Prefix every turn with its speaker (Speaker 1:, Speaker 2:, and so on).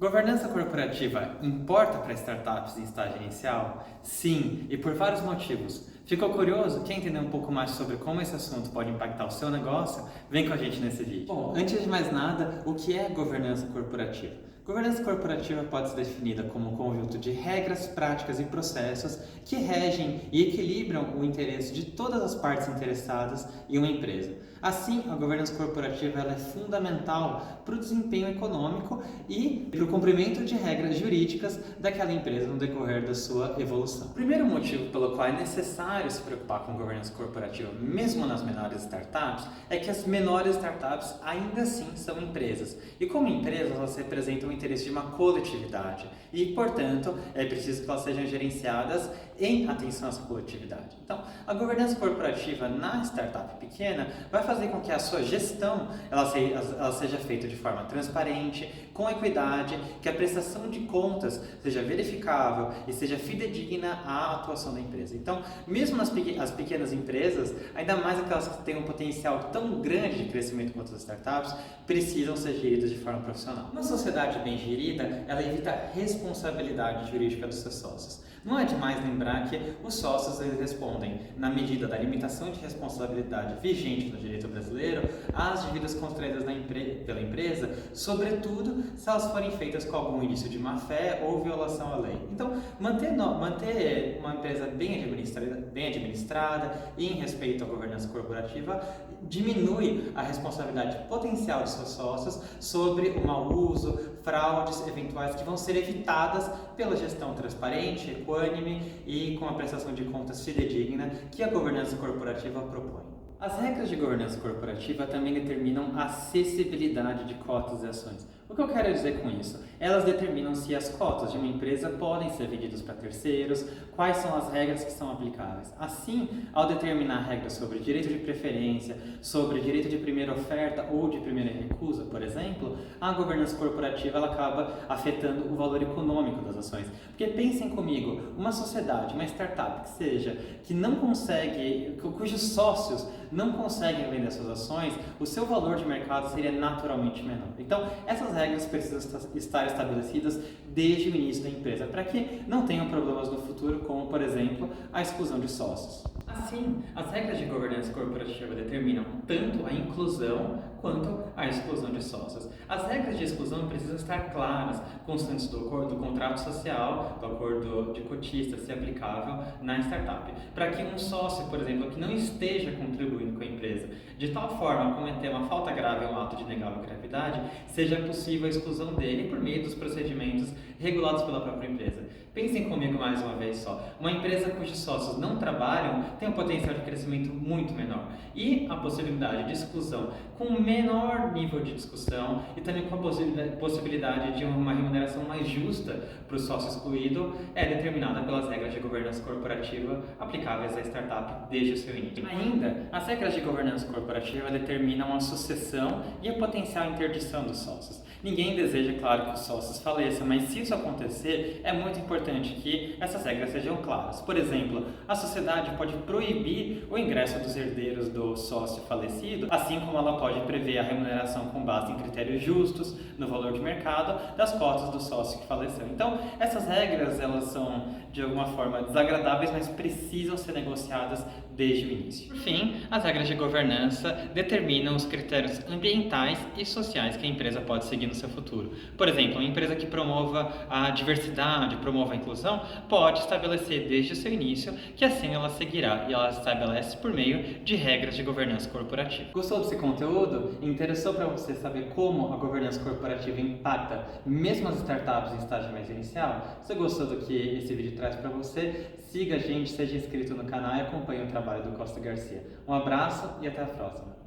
Speaker 1: Governança corporativa importa para startups em estágio inicial? Sim, e por vários motivos. Ficou curioso? Quer entender um pouco mais sobre como esse assunto pode impactar o seu negócio? Vem com a gente nesse vídeo. Bom, antes de mais nada, o que é governança corporativa? Governança corporativa pode ser definida como um conjunto de regras, práticas e processos que regem e equilibram o interesse de todas as partes interessadas em uma empresa. Assim, a governança corporativa ela é fundamental para o desempenho econômico e para o cumprimento de regras jurídicas daquela empresa no decorrer da sua evolução. O primeiro motivo pelo qual é necessário se preocupar com governança corporativa, mesmo nas menores startups, é que as menores startups ainda assim são empresas. E como empresas, elas representam o interesse de uma coletividade e, portanto, é preciso que elas sejam gerenciadas em atenção a essa coletividade. Então, a governança corporativa na startup pequena vai fazer com que a sua gestão ela seja feita de forma transparente, com equidade, que a prestação de contas seja verificável e seja fidedigna à atuação da empresa. Então, mesmo as pequenas empresas, ainda mais aquelas que têm um potencial tão grande de crescimento quanto as startups, precisam ser geridas de forma profissional. Uma sociedade bem gerida, ela evita a responsabilidade jurídica dos seus sócios. Não é demais lembrar que os sócios eles respondem, na medida da limitação de responsabilidade vigente no direito brasileiro, às dívidas contraídas pela empresa, sobretudo se elas forem feitas com algum indício de má-fé ou violação à lei. Então, manter uma empresa bem administrada e em respeito à governança corporativa diminui a responsabilidade potencial de seus sócios sobre o mau uso, fraudes eventuais que vão ser evitadas pela gestão transparente, equânime e com a prestação de contas fidedigna que a governança corporativa propõe. As regras de governança corporativa também determinam a acessibilidade de cotas e ações. O que eu quero dizer com isso? Elas determinam se as cotas de uma empresa podem ser vendidas para terceiros, quais são as regras que são aplicáveis. Assim, ao determinar regras sobre direito de preferência, sobre direito de primeira oferta ou de primeira recusa, por exemplo, a governança corporativa ela acaba afetando o valor econômico das ações. Porque pensem comigo, uma sociedade, uma startup que não consegue, cujos sócios não conseguem vender suas ações, o seu valor de mercado seria naturalmente menor. Então, essas regras precisam estar estabelecidas desde o início da empresa, para que não tenham problemas no futuro, como, por exemplo, a exclusão de sócios. Assim, as regras de governança corporativa determinam tanto a inclusão quanto a exclusão de sócios. As regras de exclusão precisam estar claras, constantes do contrato social, do acordo de cotista, se aplicável na startup, para que um sócio, por exemplo, que não esteja contribuindo com a empresa, de tal forma a cometer uma falta grave ou um ato de negável gravidade, seja possível a exclusão dele por meio dos procedimentos regulados pela própria empresa. Pensem comigo mais uma vez só. Uma empresa cujos sócios não trabalham tem um potencial de crescimento muito menor. E a possibilidade de exclusão com um menor nível de discussão e também com a possibilidade de uma remuneração mais justa para o sócio excluído é determinada pelas regras de governança corporativa aplicáveis à startup desde o seu início. Ainda, as regras de governança corporativa determinam a sucessão e a potencial interdição dos sócios. Ninguém deseja, claro, que os sócios faleçam, mas se isso acontecer, é muito importante que essas regras sejam claras. Por exemplo, a sociedade pode proibir o ingresso dos herdeiros do sócio falecido, assim como ela pode prever a remuneração com base em critérios justos, no valor de mercado, das cotas do sócio que faleceu. Então, essas regras, elas são, de alguma forma, desagradáveis, mas precisam ser negociadas desde o início. Por fim, as regras de governança determinam os critérios ambientais e sociais que a empresa pode seguir no seu futuro. Por exemplo, uma empresa que promova a diversidade, promova a inclusão, pode estabelecer desde o seu início que assim ela seguirá e ela estabelece por meio de regras de governança corporativa. Gostou desse conteúdo? Interessou para você saber como a governança corporativa impacta mesmo as startups em estágio mais inicial? Se gostou do que esse vídeo traz para você, siga a gente, seja inscrito no canal e acompanhe o trabalho do Costa Garcia. Um abraço e até a próxima!